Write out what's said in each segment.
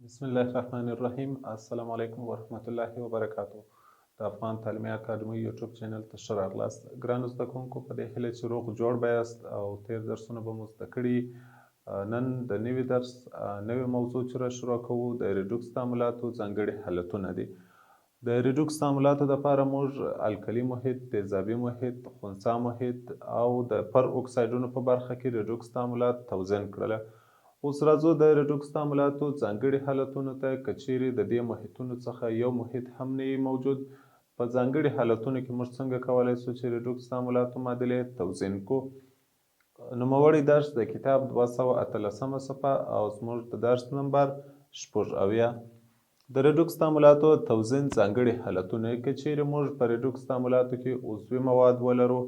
بسم الله الرحمن الرحیم. السلام علیکم ورحمت الله وبرکاتو. د افغان تعلیمي اکاډمي یوټیوب چینل ته ښه راغلاست. ګرانو زده کوونکو، په دې هیله چې روغ جوړ به یاست او تیر درسونه به مو زده کړي. نن د نوي درس نوې موضوع چې را شروع کوو د ریډوکس تعاملاتو ځانګړي حالتونه دي. د ریډوکس تعاملاتو دپاره موږ الکلي محیط، تیزابي محیط، خنثا محیط او د پر اکسایډونو په برخه کې ریډوکس تعاملات توضیح کړله. اوس راځو د ریډوکس تعاملاتو ځانګړي حالتونو ته. که چیرې د دې محیطونو څخه یو محیط هم نه وي موجود، په ځانګړي حالتونو کې موږ څنګه کولی شو چې ریډوکس تعاملاتو معادلې توضیح کړو. نوموړی درس د کتاب 218 صفحه او زموږ د درس نمبر 70. د ریډوکس تعاملاتو توضیح ځانګړي حالتونه. که چیرې موږ په ریډوکس تعاملاتو کې عضوي مواد ولرو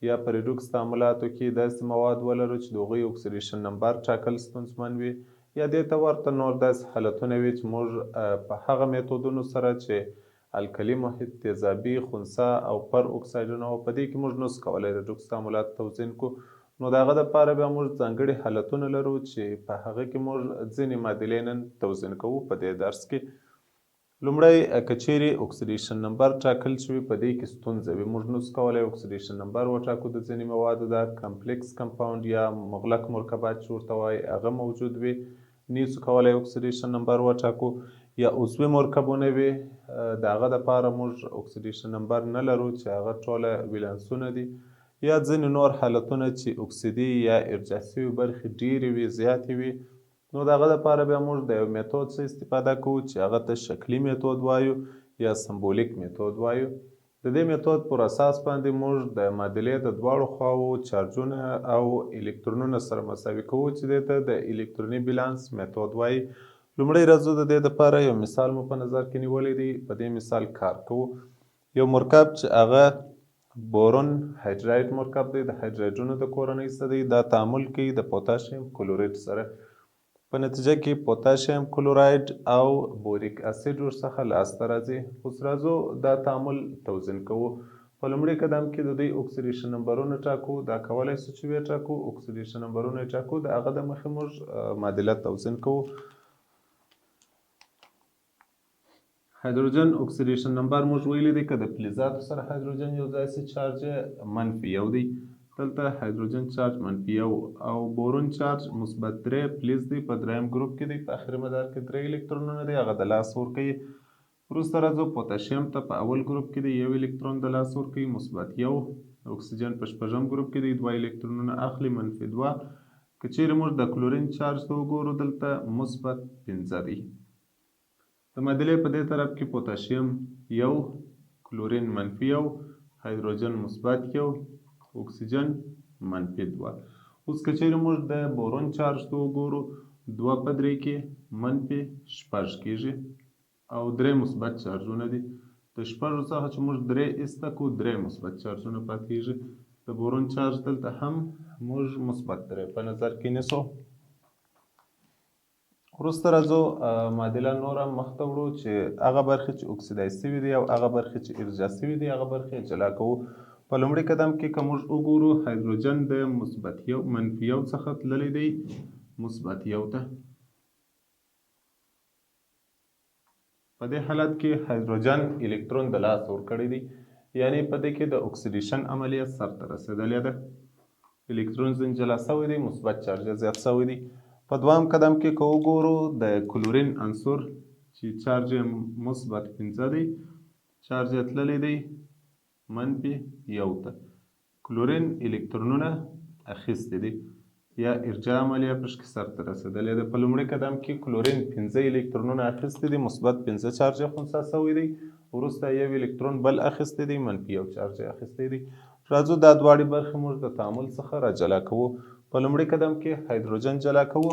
یا په ریډوکس تعاملاتو کې داسې مواد ولرو چې د هغوی اکسیډیشن نمبر ټاکل ستونزمن وي، یا دې ته ورته نور داسې حالتونه وي چې موږ په هغه میتودونو سره چې الکلي محیط، تیزابي، خنثا او پر اکسایډونه او په دې کې موږ نشو کولی ریډوکس تعاملات توضیح کړو، نو د هغه دپاره بیا موږ ځانګړي حالتونه لرو چې په هغه کې موږ ځینې معادلې نن توضیح کوو په دې درس کې. لومړی، که چیرې اکسیډیشن نمبر ټاکل شوي په دې کې ستونزه وي، موږ نشو کولی اکسیډیشن نمبر وټاکو د ځینې موادو. دا کمپلیکس کمپاوند یا مغلق مرکبات چې ورته وایي هغه موجود وي، نشو کولی اکسیډیشن نمبر وټاکو. یا عضوي مرکبونه وي، د هغه دپاره موږ اکسیډیشن نمبر نه لرو چې هغه ټوله ولانسونه دي. یا ځینې نور حالتونه چې اکسیدي یا ارجاع شوي برخې ډېرې وي، زیاتې وي، نو د هغه دپاره بیا موږ د یو میتود څخه استفاده کوو چې هغه ته شکلي میتود وایو یا سمبولیک میتود وایو. د دې میتود پر اساس باندې موږ د معادلې د دواړو خواوو چارجونه او الکترونونه سره مساوي کوو چې دې ته د الکتروني بیلانس میتود وایي. لومړی راځو د دې دپاره یو مثال مو په نظر کې نیولی دی. په دې مثال کار کوو. یو مرکب چې هغه بورون هایدراید مرکب دی، د هایدرایدونو د کورنۍ څخه دی، دا تعامل کوي د پوتاشیم کلورید سره. په نتیجه کې پوتاشیم کلوراید او بوریک اسید ورڅخه لاسته راځي. اوس راځو دا تعامل توضیح کوو. په لومړي قدم کې د دوی اکسیډیشن نمبرونه ټاکو. دا کولی شو چې وټاکو، اکسیډیشن نمبرونه یې ټاکو، د هغه د مخې موږ معادله توضیح کوو. هایدروجن اکسیډیشن نمبر موږ ویلی دی که د فلزاتو سره هایدروجن یو ځای شي چارج -1 دی. دلته هایدروجن چارج -1 او بورون چارج -3 فلز دی، په دریم ګروپ کې دی، په آخري مدار کې 3 الکترونونه دی، هغه د لاس ورکوي. وروسته راځو پوتاشیم ته، په اول ګروپ کې دی، 1 الکترون د لاس ورکوي -1. اکسیجن په شپږم ګروپ کې دی، 2 الکترونونه اخلي -2. که چیرې موږ د کلورین چارج ته وګورو، دلته -5 دی. د معادلې په دې طرف کې پوتاشیم 1، کلورین -1، هایدروجن -1، اکسیجن -2. اوس که چیرې موږ د بورون چارج ته وګورو، 2 په 3 کې -6 کېږي او 3 مثبت چارجونه دي. د 6 څخه چې موږ 3 ایسته کړو، 3 مثبت چارجونه پاتېږي. د بورون چارج دلته هم موږ -3 په نظر کې نیسو. وروسته راځو معادله نور هم مخته وړو چې هغه برخې چې اکسیدایز شوي دي او هغه برخې چې ارجاع شوي دي هغه برخې جلا کوو. په لومړي قدم کې که موږ وګورو، هایدروجن د -1 څخه تللی دی -1 ته. په دې حالت کې هایدروجن الکترون د لاس ورکړی دی، یعنی په دې کې د اکسیډیشن عملیه سرته رسېدلې ده. الکترون ځینې جلا شوی دی، مثبت چارج زیات شوی دی. په دویم قدم کې که وګورو، د کلورین عنصر چې چارج یې -5 دی، چارج یې تللی دی -1 ته. کلورین الکترونونه اخیستي دي یا ارجاع عملیه پشکې سرته رسېدلې ده. په لومړي قدم کې کلورین 5 الکترونونه اخیستي دي، -5 چارج یې خنثی شوی دی. وروسته 1 الکترون بل اخیستی دی، -1 چارج یې اخیستی دی. راځو دا دواړې برخې موږ د تعامل څخه را جلا کوو. په لومړي قدم کې هایدروجن جلا کوو.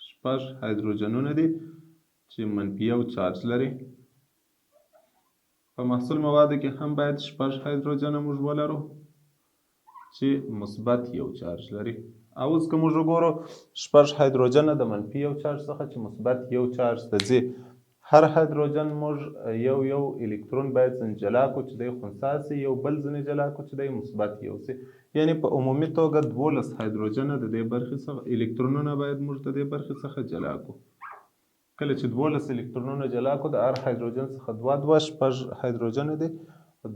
6 هایدروجنونه دي چې -1 چارج لري. په محصول موادو کې هم باید 6 هایدروجنه موږ ولرو چې -1 چارج لري. او اوس که موږ وګورو، 6 هایدروجنه د -1 چارج څخه چې -1 چارج ته ځي، هر هایدروجن موږ یو الکترون باید ځنې جلا کړو چې دی خنثی شي، یو بل ځنې جلا کړو چې دی -1 شي. یعنی په عمومي توګه 12 هایدروجنه د دې برخې څخه الکترونونه باید موږ د دې برخې څخه جلا کړو. کله چې 12 الکترونونه جلا کړو د هر هایدروجن څخه 2 شپږ هایدروجن دي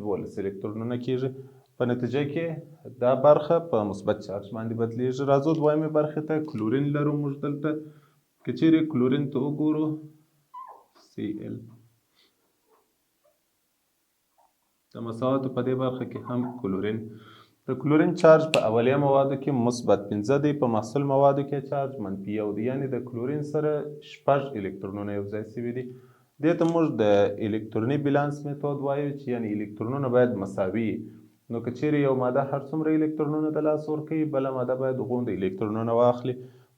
12 الکترونونه کیږي. په نتیجه کې دا برخه په مثبت چارج باندې بدلیږي. راځو دویمې برخې ته کلورین لرو موږ دلته. که چیرې کلورین ته وګورو Cl د مساواتو په دې برخه کې هم کلورین د کلورین چارج په اولیه موادو کې مثبت 15 دی، په محصول موادو کې چارج -1 دی. یعنی د کلورین سره شپږ الکترونونه یو ځای شوي دي. دې ته موږ د الکتروني بیلانس میتود وایو چې یعنی الکترونونه باید مساوي وي. نو که چیرې یو ماده هر څومره الکترونونه د لاس ورکوي بله ماده باید غونډه الکترونونه واخلي.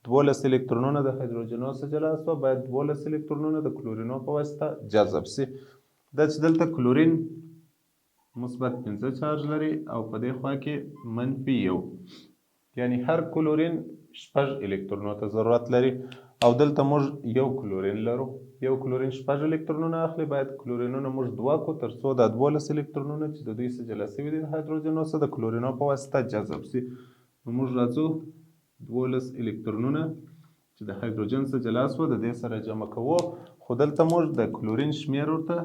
12 الکترونونه د هایدروجنو څخه جلا شوه، باید 12 الکترونونه د کلورینو په واسطه جذب شي. دا چې دلته کلورین مثبت 15 چارج لري او په دې خوا کې -1 یعنی هر کلورین شپږ الکترونو ته ضرورت لري او دلته موږ یو کلورین لرو. یو کلورین شپږ الکترونونه اخلي، باید کلورینونه موږ 2 کړو تر څو دا 12 الکترونونه چې د دوی څخه جلا شوي دي د هایدروجنو څخه د کلورینو په واسطه جذب شي. نو موږ راځو 12 الکترونونه چې د هایدروجن څخه جلا شوه د دې سره جمع کوو، خو دلته موږ د کلورین شمېر ورته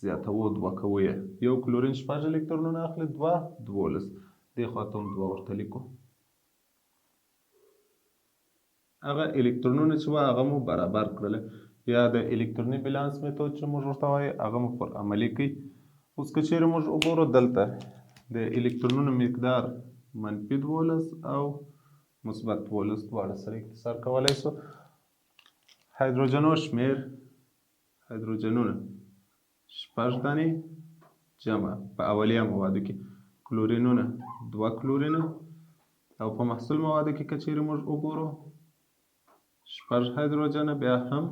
زیاتوو، 2 کوو یې. یو کلورین شپږ الکترونونه اخلي، 2 12 دې خوا ته هم 2 ورته لیکو. هغه الکترونونه چې وه هغه مو برابر کړل، یا د الکتروني بیلانس میتود چې موږ ورته وایو هغه مو پر عملي کوي. اوس که چیرې موږ وګورو دلته د الکترونونو مقدار -12 او مثبت 12 دواړه سره اختصار کولی شو. هایدروجنو شمېر هایدروجنونه شپږ دانې جمع په اولیه موادو کې کلورینونه 2 کلورینه او په محصول موادو کې که چیرې موږ وګورو شپږ هایدروجنه بیا هم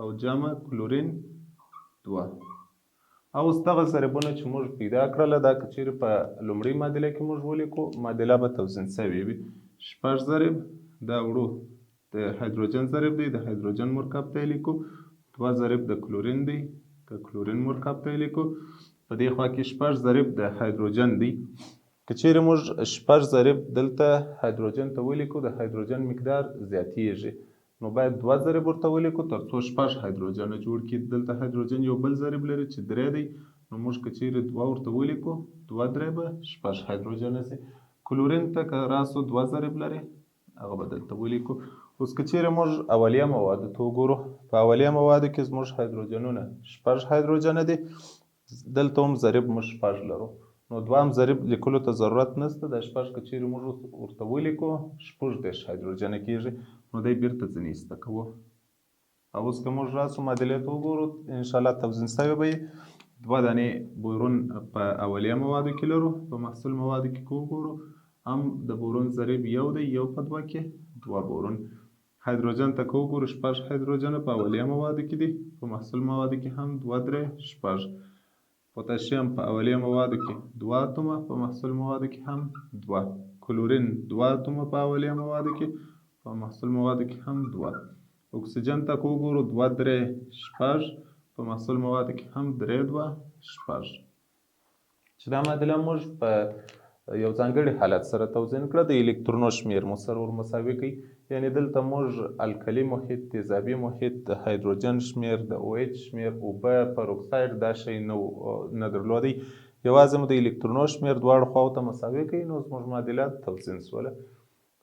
او جمع کلورین 2. او اوس دغه ضربونه چې موږ پیدا کړله دا که چیرې په لومړۍ معادله کې موږ ولیکو معادله به توزین سوې وي. شپږ ضرب دا وړو د هایدروجن ضرب دی، د هایدروجن مرکب ته یې لیکو. 2 ضرب د کلورین دی، د کلورین مرکب ته یې لیکو. په دې خوا کې شپږ ضرب د هایدروجن دی. که چیرې موږ شپږ ضرب دلته هایدروجن ته ولیکو د هایدروجن مقدار زیاتیږي، نو باید 2 ضرب ورته ولیکو تر څو شپږ هایدروجنه جوړ کړي. دلته هایدروجن یو بل ضرب لري چې 3 دی، نو موږ که چیرې 2 ورته ولیکو 2 ضرب شپږ هایدروجنه شي. کلورین ته که راسو 2 ضرب لري هغه به دلته ولیکو. اوس که چیرې موږ اولیه موادو ته وګورو، په اولیه موادو کې زموږ هایدروجنونه شپږ هایدروجنه دي، دلته هم ضرب موږ شپږ لرو، نو دوهم ضرب لیکلو ته ضرورت نشته. دا شپږ که چیرې موږ ورته ولیکو 18 هایدروجنه کېږي، نو دی بیرته ځینې ایسته کوو. او اوس که موږ راسو معادلې ته وګورو انشاءالله توزین سوی به وي. 2 دانې بورون په اولیه موادو کې لرو، په محصول موادو کې که وګورو هم د بورون ضرب 1 دی، 1 په 2 کې 2 بورون. هایدروجن ته که وګورو شپږ هایدروجنه په اولیه موادو کې دي، په محصول موادو کې هم 2 3 شپږ. پوتاشیم په اولیه موادو کې 2 اتومه، په محصول موادو کې هم 2. کلورین 2 اتومه په اولیه موادو کې، په محصول موادو کې هم 2. اکسیجن ته که وګورو 2 3 شپږ، په محصول موادو کې هم 3 2 شپږ. چې دا معادله موږ په یو ځانګړي حالت سره توزین کړه د الکترونو شمېر مو سره ورمساوي کوي. یعنې دلته موږ الکلي محیط، تیزابي محیط، د هایدروجن شمېر، د OH شمېر، اوبه، پروکساید دا شی نه درلودی، یوازې مو د الکترونو شمېر دواړو خواو ته مساوي کوي، نو زموږ معادله توزین شوله.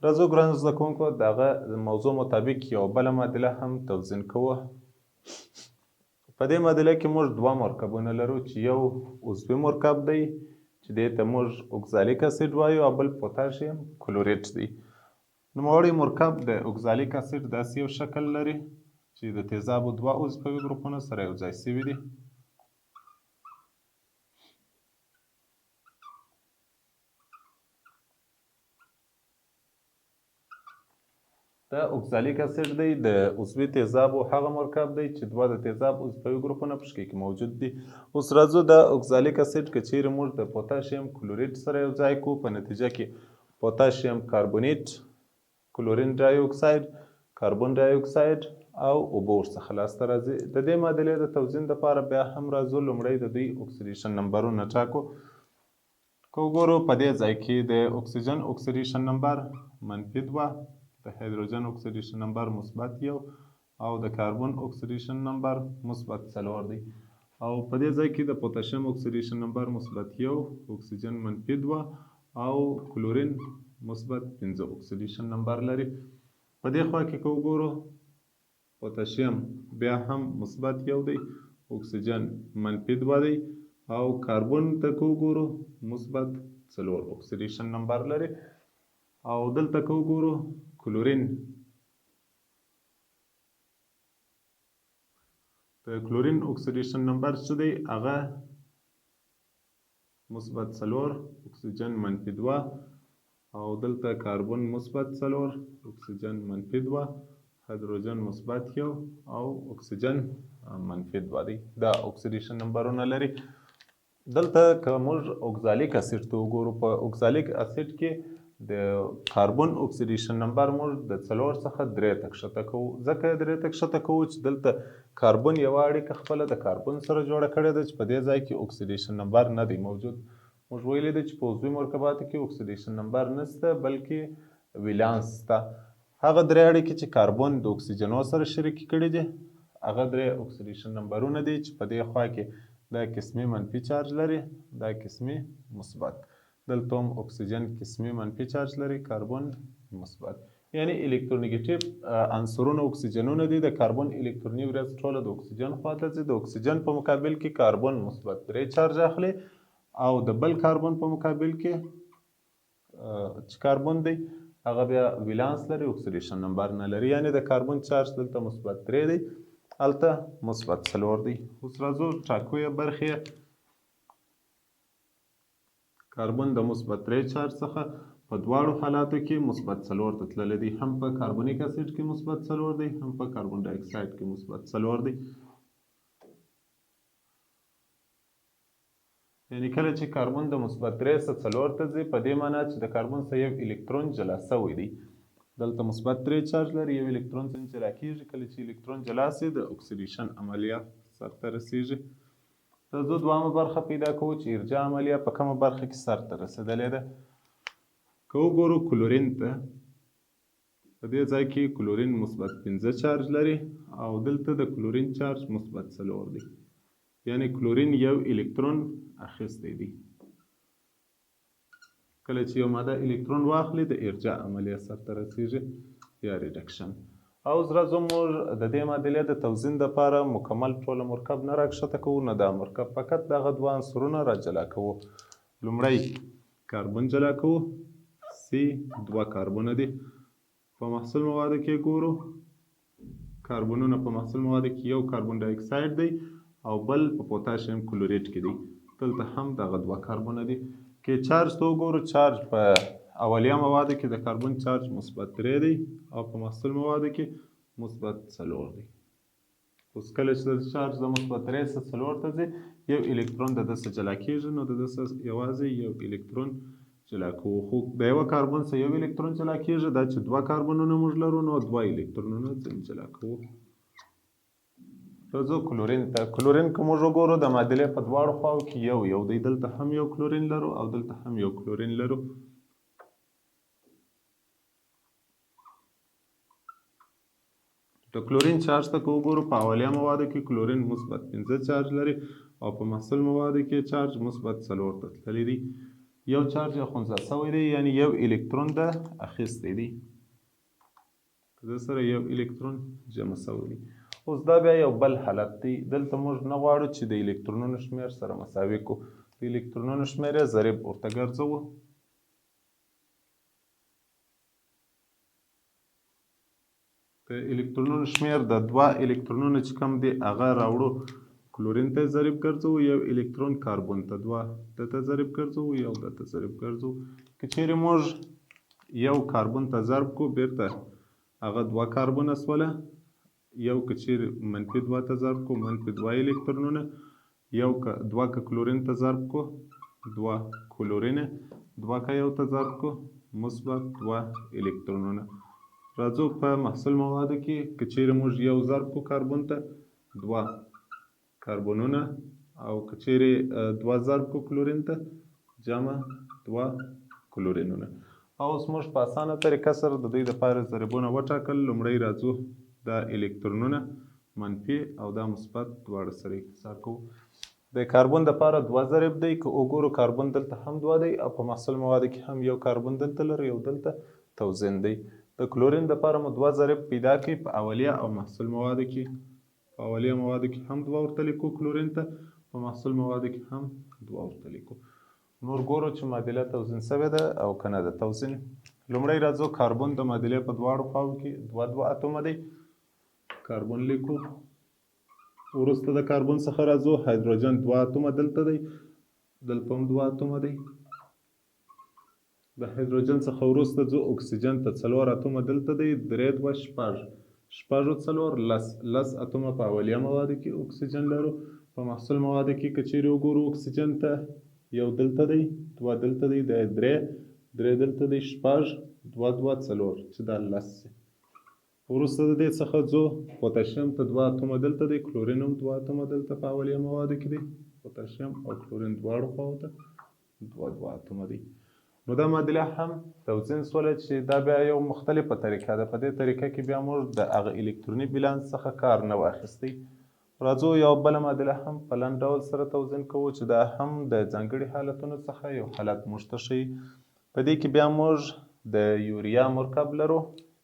راځو ګرانو زده کوونکو د هغه موضوع مطابق یوه بله معادله هم توزین کوو. په دې معادله کې موږ 2 مرکبونه لرو چې یو عضوي مرکب دی چې دې ته موږ اوکزالیک اسید وایو او بل پوتاشیم کلوریت دی. نوموړی مرکب د اوکزالیک اسید داسې یو شکل لري چې د تیزابو 2 عضوي ګروپونه سره یو ځای شوي دي. دا اوکزالیک اسید دی د عضوي تیزابو هغه مرکب دی چې 2 د تیزاب عضوي ګروپونه په کې موجود دي. اوس راځو د اوکزالیک اسید که چیرې موږ د پوتاشیم کلوریت سره یو ځای کړو، په نتیجه کې پوتاشیم کاربونیت، کلورین ډای اکساید، کاربون ډای اکساید او اوبه ورڅخه لاسته راځي. د دې معادلې د توزین لپاره بیا هم راځو لومړی د دوی اکسیډیشن نمبرونه ټاکو. که وګورو په دې ځای کې د اکسیجن اکسیډیشن نمبر -2، د هایدروجن اکسیډیشن نمبر -1 او د کاربن اکسیډیشن نمبر -4 دی. او په دې ځای کې د پوتاشیم اکسیډیشن نمبر -1، اکسیجن -2 او کلورین -5 اکسیډیشن نمبر لري. په دې خوا کې که وګورو پوتاشیم بیا هم -1 دی، اکسیجن -2 دی او کاربن ته که وګورو -4 اکسیډیشن نمبر لري. او دلته که وګورو کلورین، د کلورین اکسیډیشن نمبر چې دی هغه -4 اکسیجن -2 او دلته کاربن -4 اکسیجن -2 هایدروجن -1 او اکسیجن -2 دی. دا اکسیډیشن نمبرونه لري. دلته که موږ اوکزالیک اسید ته وګورو، په اوکزالیک اسید کې د کاربن اکسیډیشن نمبر موږ د 4 څخه 3 ته ښکته کوو. ځکه 3 ته ښکته کوو چې دلته کاربن یوه اړیکه خپله د کاربن سره جوړه کړې ده چې په دې ځای کې اکسیډیشن نمبر نه دی موجود. موږ ویلي دی چې په عضوي مرکباتو کې اکسیډیشن نمبر نشته بلکې ویلانس شته. هغه 3 اړیکې چې کاربن د اکسیجنو سره شریکې کړي دي هغه 3 اکسیډیشن نمبرونه دي چې په دې خوا کې دا قسمي منفي چارج لري، دا قسمي مثبت. دلته هم اکسیجن قسمي منفي چارج لري، کاربن مثبت. یعنی الکترونیګیټیو عنصرونه اکسیجنونه دي. د کاربن الکتروني ورځ ټوله د اکسیجن خواته ځي. د اکسیجن په مقابل کې کاربن -3 چارج اخلي او د بل کاربن په مقابل کې چې کاربن دی هغه بیا ویلانس لري، اکسیډیشن نمبر نه لري. یعنی د کاربن چارج دلته -3 دی، هلته -4 دی. اوس راځو ټاکو یې برخې. کاربن د -3 چارج څخه په دواړو حالاتو کې -4 ته تللی دی. هم په کاربونیک اسید کې -4 دی، هم په کاربن ډای اکساید کې -4 دی. یعنی کله چې کاربن د -3 څخه 4 ته ځي په دې معنا چې د کاربن څخه یو الکترون جلا شوی دی. دلته -3 چارج لري، یو الکترون څخه جلا کیږي. کله چې الکترون جلا شي د اکسیډیشن عملیه سرته رسیږي. زه دویمه برخه پیدا کوو چې ارجاع عملیه په کومه برخه کې سرته رسېدلې ده. که وګورو کلورین ته، په دې ځای کې کلورین -5 چارج لري او دلته د کلورین چارج -4 دی. یعنی کلورین یو الکترون اخیستی دی. کله چې یو ماده الکترون واخلي د ارجاع عملیه سرته رسیږي یا ریډکشن. او اوس راځو موږ د دې معادلې د توزین دپاره مکمل ټوله مرکب نه راکښته کوو، نه دا مرکب، فقط دغه 2 عنصرونه را جلا کوو. لومړی کاربن جلا کوو، C 2 کاربونه دي. په محصول موادو کې ګورو کاربنونه په محصول موادو کې یو کاربن ډای اکساید دی او بل په پوتاشیم کلوریټ کې دی. دلته هم دغه 2 کاربونه دي. که چارج ته وګورو، چارج په اولیه موادو کې د کاربن چارج -3 دی او په محصول موادو کې -4 دی. اوس کله چې د چارج د -3 څخه 4 ته ځي یو الکترون د ده څخه جلا کیږي، نو د ده څخه یوازې یو الکترون جلا کوو. خو د یوه کاربن څخه یو الکترون جلا کیږي، دا چې 2 کاربنونه موږ لرو نو 2 الکترونونه ځینې جلا کوو. راځو کلورین ته. کلورین که موږ وګورو د معادلې په دواړو خواو کې یو دی. دلته هم یو کلورین لرو او دلته هم یو کلورین لرو. د کلورین چارج ته که وګورو په اولیه موادو کې کلورین -5 چارج لري او په محصول موادو کې چارج -4 ته تللی دی. یو چارج یې خنثی شوی دی، یعنی یو الکترون ده اخیستی دی. د ده سره یو الکترون جمع شوی دی. اوس دا بیا یو بل حالت دی. دلته موږ نه غواړو چې د الکترونونو شمېر سره مساوي کړو. د الکترونونو شمېر یې ضریب ورته ګرځوو. د الکترونونو شمېر د 2 الکترونونه چې کوم دی هغه راوړو کلورین ته ضریب ګرځوو، یو الکترون کاربن ته 2 دته ضریب ګرځوو، یو دته ضریب ګرځوو. که چیرې موږ یو کاربن ته ضرب کړو بیرته هغه 2 کاربنه شوله. یو که چیرې -2 ته ضرب کړو -2 الکترونونه، یو که 2 که کلورین ته ضرب کړو 2 کلورینه، 2 که یو ته ضرب کړو -2 الکترونونه. راځو په محصول موادو کې که چیرې موږ یو ضرب کړو کاربن ته 2 کاربنونه او که چیرې 2 ضرب کړو کلورین ته جمع 2 کلورینونه. او اوس موږ په اسانه طریقه سره د دوی دپاره ضریبونه وټاکل. لومړی راځو دا الکترونونه منفي او دا مثبت دواړه سره انحصار کوو. د کاربن دپاره 2 ضریب دی. که وګورو کاربن دلته هم 2 دی او په محصول موادو کې هم یو کاربن دلته لرو، یو دلته توزن دی. د کلورین دپاره مو 2 ضریب پیدا کړي په اولیه او محصول موادو کې. په اولیه موادو کې هم 2 ورته لیکو کلورین ته، په محصول موادو کې هم 2 ورته لیکو. نور ګورو چې معادله توزن شوې ده او که نه ده توزن. لومړی راځو کاربن د معادلې په دواړو خواو کې 2 اتومه دی. کاربن لیکو. وروسته د کاربن څخه راځو هایدروجن 2 اتومه دلته دی، دلته هم 2 اتومه دی. د هایدروجن څخه وروسته ځو اکسیجن ته 4 اتومه دلته دی، 3 2 6 6 4 10 اتومه په اولیه موادو کې اکسیجن لرو. په محصول موادو کې که چیرې وګورو اکسیجن ته یو دلته دی، 2 دلته دی، دا 3 دلته دی، 6 2 2 4 چې دا 10 شي. وروسته د دې څخه ځو پوتاشیم ته 2 اتومه دلته دی، کلورین هم 2 اتومه دلته په اولیه موادو کې دی. پوتاشیم او کلورین دواړو خواو ته 2 اتومه دی. نو دا معادله هم توزن سوله چې دا بیا یو مختلفه طریقه ده. په دې طریقه کې بیا موږ د هغه الکتروني بیلانس څخه کار نه واخیستی. راځو یو بله معادله هم په لنډ ډول سره توزن کوو چې دا هم د ځانګړي حالتونو څخه یو حالت موږ ته ښیي. په دې کې بیا موږ د یوریا مرکب لرو،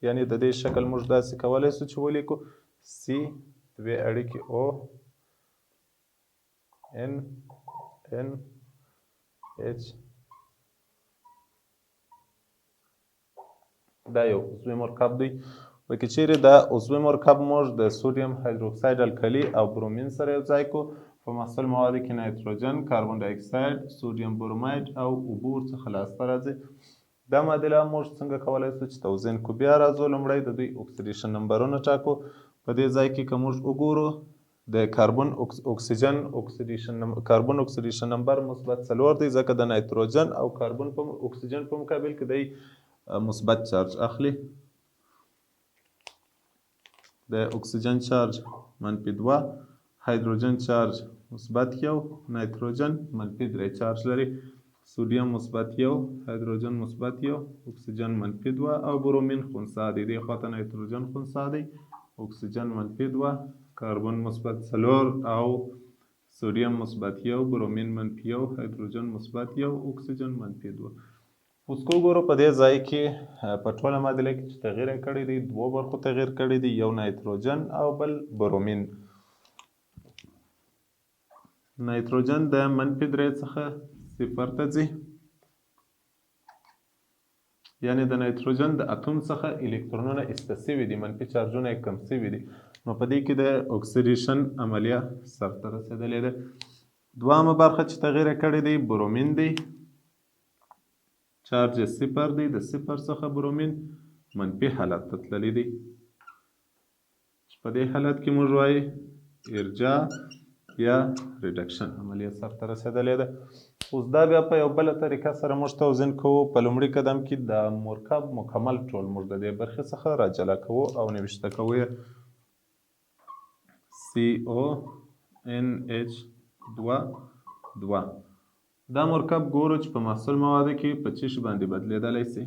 یعنې د دې شکل موږ داسې کولی شو چې ولیکو C 2 اړیکې O N H. دا یو عضوي مرکب دی. که چیرې دا عضوي مرکب موږ د سودیم هایدروکساید الکلي او برومین سره یو ځای کو، په محصول موادو کې نایتروجن، کاربن ډای اکساید، سودیم بروماید او اوبه ورڅخه لاسته راځي. دا معادله موږ څنګه کولی شو چې توزن کو؟ بیا راځو لومړی د دوی اکسیډیشن نمبرونه ټاکو. په دې ځای کې که موږ وګورو د کاربن اکسیډیشن نمبر مثبت 4 دی، ځکه د نایتروجن او کاربن په اکسیجن په مقابل کې دی مثبت چارج اخلي. د اکسیجن چارج -2، هایدروجن چارج -1، نایتروجن -3 چارج لري. سودیم -1، هایدروجن -1، اکسیجن -2 او برومین خنثی دی. دې خواته نایتروجن خنثی دی، اکسیجن -2، کاربن -4 او سودیم -1، برومین -1، هایدروجن -1، اکسیجن -2. اوس که وګورو په دې ځای کې په ټوله معادله کې چې تغیر یې کړی دی 2 برخو تغیر کړی دی، یو نایتروجن او بل برومین. نایتروجن د -3 څخه 0 ته ځي، یعنې د نایتروجن د اتوم څخه الکترونونه ایسته سوي دي، منفي چارجونه یې کم سوي دي. نو په دې کې د اکسیډیشن عملیه سرته رسېدلې ده. دویمه برخه چې تغیر یې کړی دی برومین دی، چارج 0 دی، د 0 څخه برومین منفي حالت ته تللی دی. په دې حالت کې موږ وایي ارجاع یا ریډکشن عملیه سرته رسېدلې ده. اوس دا بیا په یو بله طریقه سره موږ توزن کوو. په لومړي قدم کې د مرکب مکمل ټول موږ د دې برخې څخه راجلا کوو او نوشته کوو یې CONH2. دا مرکب ګورو چې په محصول موادو کې په څه شي باندې بدلېدلی شي.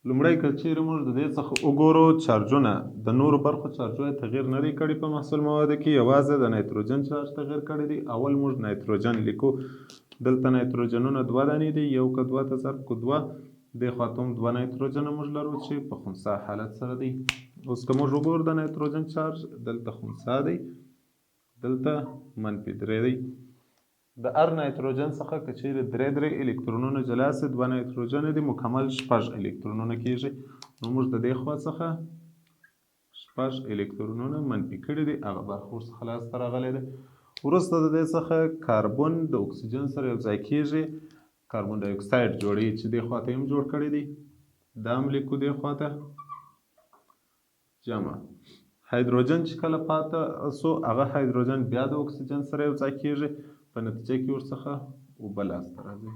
لومړی که چیرې موږ د دې څخه وګورو چارجونه د نورو برخو چارجونه تغیر نه دی کړی په محصول موادو کې، یوازې د نایتروجن چارج تغیر کړی دی. اول موږ نایتروجن لیکو، دلته نایتروجنونه 2 دانې دي، یو که 2 ته ضرب کو 2، دې خواته هم 2 نایتروجنه موږ لرو چې په خنثی حالت سره دی. اوس که موږ وګورو د نایتروجن چارج دلته خنثی دی، دلته -3 دی. د هر نایتروجن څخه که چیرې 3 الکترونونه جلا سي، 2 نایتروجن دي، مکمل 6 الکترونونه کیږي. نو موږ د دې خوا څخه 6 الکترونونه منفي کړي دي، هغه برخه ورڅخه لاسته راغلی دی. وروسته د دې څخه کاربن د اکسیجن سره یو ځای کیږي، کاربن ډای اکساید جوړوي چې دې خواته هم جوړ کړی دی، دا هم لیکو دې خواته جمع. هایدروجن چې کله پاته سو، هغه هایدروجن بیا د اکسیجن سره یو ځای کیږي، په نتیجه کې ورڅخه اوبه لاسته راځي.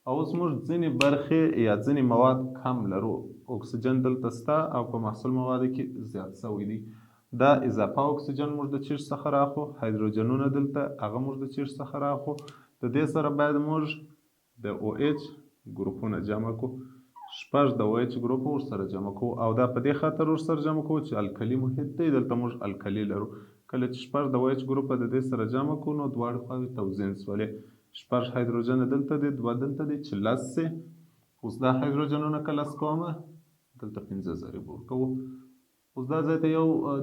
او اوس موږ ځینې برخې یا ځینې مواد کم لرو. اکسیجن دلته شته او په محصول موادو کې زیات شوی دی. دا اضافه اکسیجن موږ د چیرج څخه راخو، هایدروجنونه دلته هغه موږ د چیرج څخه راخو، د دې سره باید موږ د OH ګروپونه جمع کړو. 6 د OH ګروپ ورسره جمع کوو او دا په دې خاطر ورسره جمع کوو چې الکلي محیط دی، دلته موږ الکلي لرو. کله چې 6 د OH ګروپ د دې سره جمع کوو نو دواړه خواوې توزین شولې. 6 هایدروجن دلته دی، 2 دلته دی چې 10 سي. اوس دا هایدروجنونه که 10 کومه دلته 15 ضریب ورکوو. اوس دا ځای ته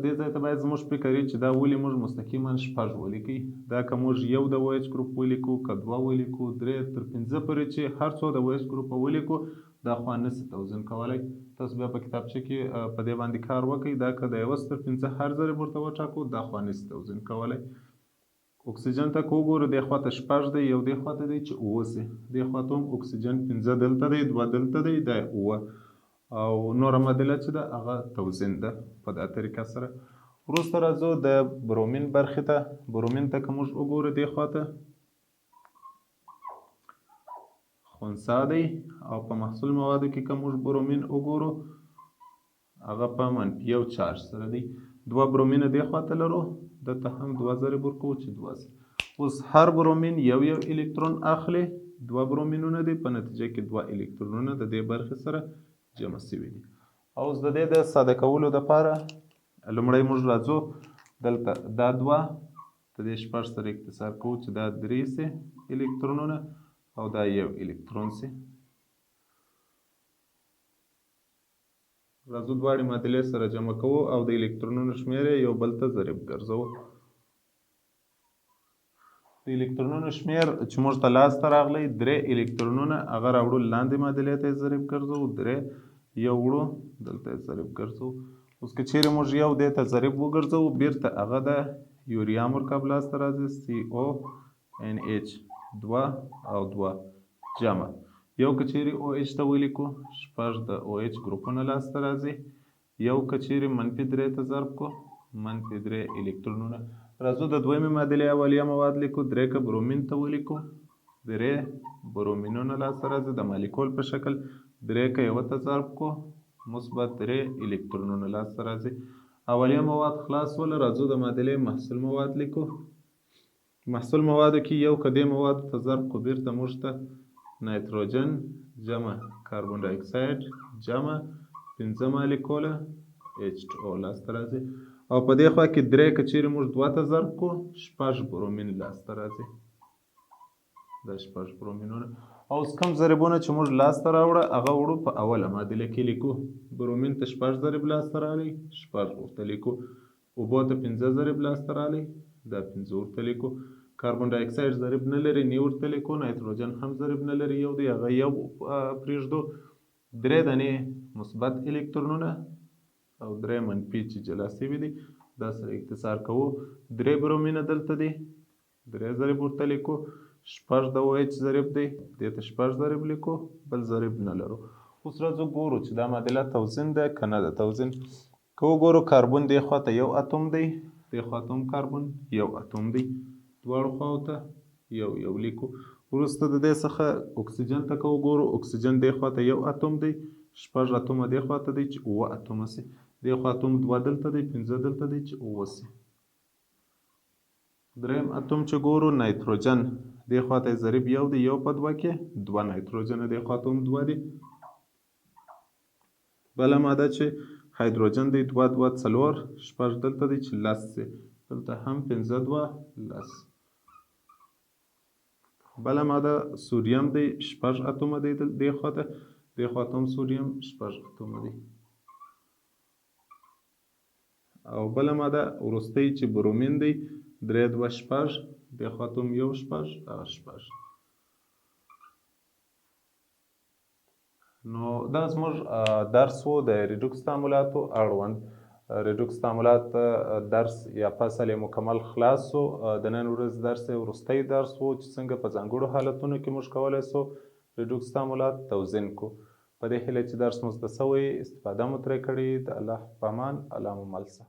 دې ځای ته باید زموږ فکر وي چې دا ولې موږ مستقیما 6 ولیکئ. دا که موږ یو د OH ګروپ ولیکو، که 2 ولیکو، 3 تر 15 پورې چې هر څو د OH ګروپ ولیکو دا خوا نشي توزین کولی. تاسو بیا په کتابچه کې په دې باندې کار وکړئ. دا که د 1 تر 15 هر ضریب ورته وټاکو دا خوا نشي توزین کولی. اکسیجن ته که وګورو دې خوا ته 6 دی، یو دې خوا ته دی چې 9 سي. دې خوا ته هم اکسیجن 15 دلته دی، 2 دلته دی، دا 9 او نوره معادله چې ده هغه توزین ده په دا طریقه سره. وروسته راځو د برومین برخې ته. برومین ته که موږ وګورو دې خوا ته خنثی دی او په محصول موادو کې که موږ برومین وګورو هغه په -1 چارج سره دی. 2 برومینه دې خوا ته لرو، دلته هم 2 ضریب ورکوو چې 2 سي. اوس هر برومین یو الکترون اخلي. 2 برومینونه دي، په نتیجه کې 2 الکترونونه د دې برخې سره جمع شوي دي. او اوس د دې د ساده کولو دپاره لومړی موږ راځو دلته دا 2 د دې 6 سره اختصار کوو چې دا 3 سي الکترونونه او دا 1 الکترون سي. راځو دواړې معادلې سره جمع کوو او د الکترونونو شمېر یې یو بل ته ضریب ګرځوو. د الکترونونو شمېر چې موږ ته لاسته راغلی 3 الکترونونه هغه راوړو لاندې معادلې ته یې ضریب ګرځوو، 3 یو وړو دلته یې ضریب ګرځوو. اوس که چیرې موږ یو دې ته ضریب وګرځوو بیرته هغه د یوریا مرکب لاسته راځي CONH 2 او 2 جمع. یو که چیرې OH ته ولیکو 6 د OH ګروپونه لاسته راځي. یو که چیرې -3 ته ضرب کو -3 الکترونونه. راځو د دویمې معادلې اولیه مواد لیکو. 3 که برومین ته ولیکو 3 برومینونه لاسته راځي د مالیکول په شکل. 3 که یوه ته ضرب کو -3 الکترونونه لاسته راځي. اولیه مواد خلاص شول. راځو د معادلې محصول مواد لیکو. محصول موادو کې یو که دې موادو ته ضرب کو بیرته موږ ته نایتروجن جمع کاربن ډای اکساید جمع 15 مالیکوله H2O لاسته راځي. او په دې خوا کې 3 که چیرې موږ 2 ته ضرب کو 6 برومین لاسته راځي. دا 6 برومینونه. او اوس کوم ضریبونه چې موږ لاسته راوړه هغه وړو په اوله معادله کې لیکو. برومین ته 6 ضریب لاسته راغلی 6 ورته لیکو. اوبو ته 15 ضریب لاسته راغلی دا 15 ورته لیکو. کاربن ډای اکساید ضریب نه لري 9 ورته لیکو. نایتروجن هم ضریب نه لري 1 دی هغه 1 پرېږدو. 3 دانې مثبت الکترونونه او 3 منفي چې جلا شوي دي دا سره اختصار کوو. 3 برومینه دلته دي 3 ضریب ورته لیکو. 6 د OH ضریب دی دې ته 6 ضریب لیکو، بل ضریب نه لرو. اوس راځو ګورو چې دا معادله توزین ده که نه ده توزین. که وګورو کاربن دې خوا ته 1 اتوم دی، دې خوا ته هم کاربن 1 اتوم دی، دواړو خواو ته 1 لیکو. وروسته د دې څخه اکسیجن ته که وګورو اکسیجن دې خوا ته 1 اتوم دی، 6 اتومه دې خوا ته دی چې 9 اتومه سي. دې خوا ته هم 2 دلته دی 15 دلته دی چې 9 سي. دریم اتوم چې ګورو نایتروجن دې خوا ته ضریب 1 دی 1 په 2 کې 2 نایتروجن دې خوا ته هم 2 دی. بله ماده چې هایدروجن دی 2 2 4 6 دلته دی چې 10 سي. دلته هم 15 2 10. بله ماده سوریم دی 6 اتومه دی دې خوا ته، دې خوا ته هم سوریم 6 اتومه دی. او بله ماده وروستی چې برومین دی 3 2 6 دې خوا ته هم 1 6 هغه 6. نو دا زموږ درس و د ریډوکس تعاملاتو اړوند. ریډوکس تعاملات درس یا فصل یې مکمل خلاص سو. د نن ورځ درس یې وروستی درس و چې څنګه په ځانګړو حالتونو کې موږ کولی سو ریډوکس تعاملات توزین کو. په دې هیله چې درس مو زده سوی استفاده مو ترې کړې. د الله په امان، الله مو مل شه.